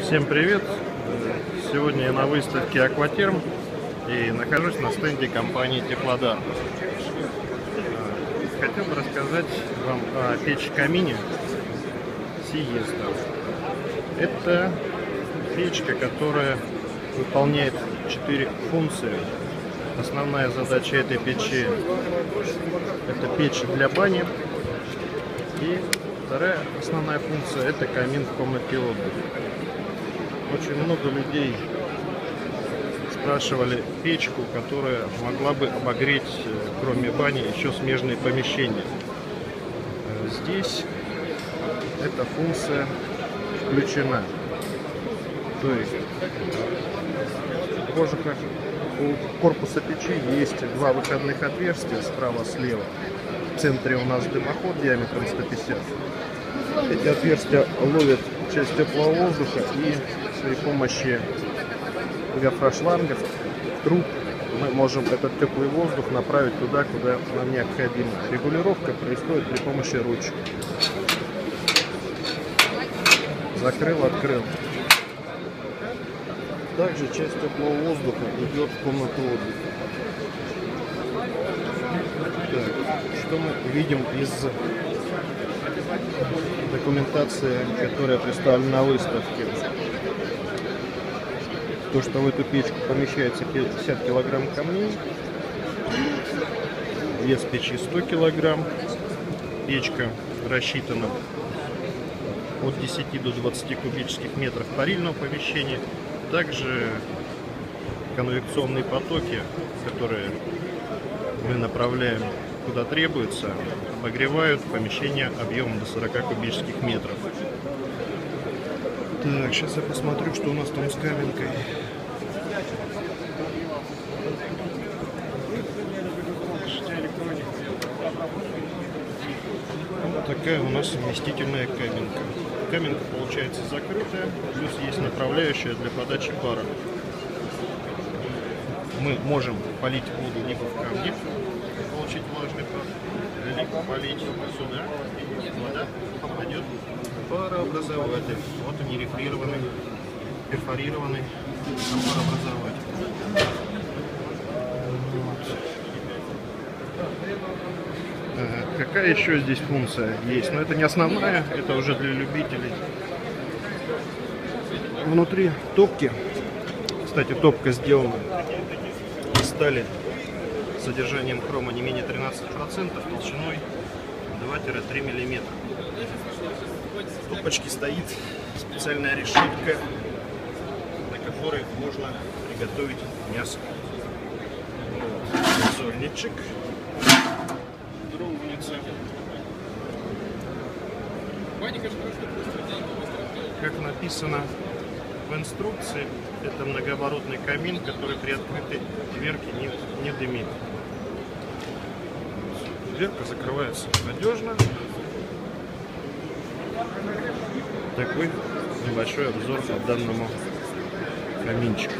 Всем привет! Сегодня я на выставке Акватерм и нахожусь на стенде компании Теплодар. Хотел бы рассказать вам о печи-камине Сиеста. Это печка, которая выполняет 4 функции. Основная задача этой печи — это печь для бани. И вторая основная функция — это камин в комнате отдыха. Очень много людей спрашивали печку, которая могла бы обогреть, кроме бани, еще смежные помещения. Здесь эта функция включена. То есть в кожухах у корпуса печи есть два выходных отверстия справа-слева. В центре у нас дымоход диаметром 150. Эти отверстия ловят часть теплого воздуха, и при помощи гофрошлангов, труб, мы можем этот теплый воздух направить туда, куда нам необходимо. Регулировка происходит при помощи ручек. Закрыл, открыл. Также часть теплого воздуха идет в комнату отдыха. Так, что мы видим из документации, которая представлена на выставке? То, что в эту печку помещается 50 килограмм камней, вес печи 100 килограмм, печка рассчитана от 10 до 20 кубических метров парильного помещения, также конвекционные потоки, которые мы направляем куда требуется, обогревают помещение объемом до 40 кубических метров. Так, сейчас я посмотрю, что у нас там с кабинкой. Вот такая у нас вместительная кабинка. Кабинка получается закрытая, плюс есть направляющая для подачи пара. Мы можем полить воду либо в камни, получить влажный пар, либо полить сюда, вода попадет в парообразователь. Вот они, рифлированный, перфорированный парообразователь. Какая еще здесь функция есть? Но это не основная, это уже для любителей. Внутри топки, кстати, топка сделана из стали с содержанием хрома не менее 13%, толщиной 2-3 мм. В топочке стоит специальная решетка, на которой можно приготовить мясо. Сольничек. Как написано в инструкции, это многооборотный камин, который при открытой дверке не дымит. Дверка закрывается надежно. Такой небольшой обзор по данному каминчику.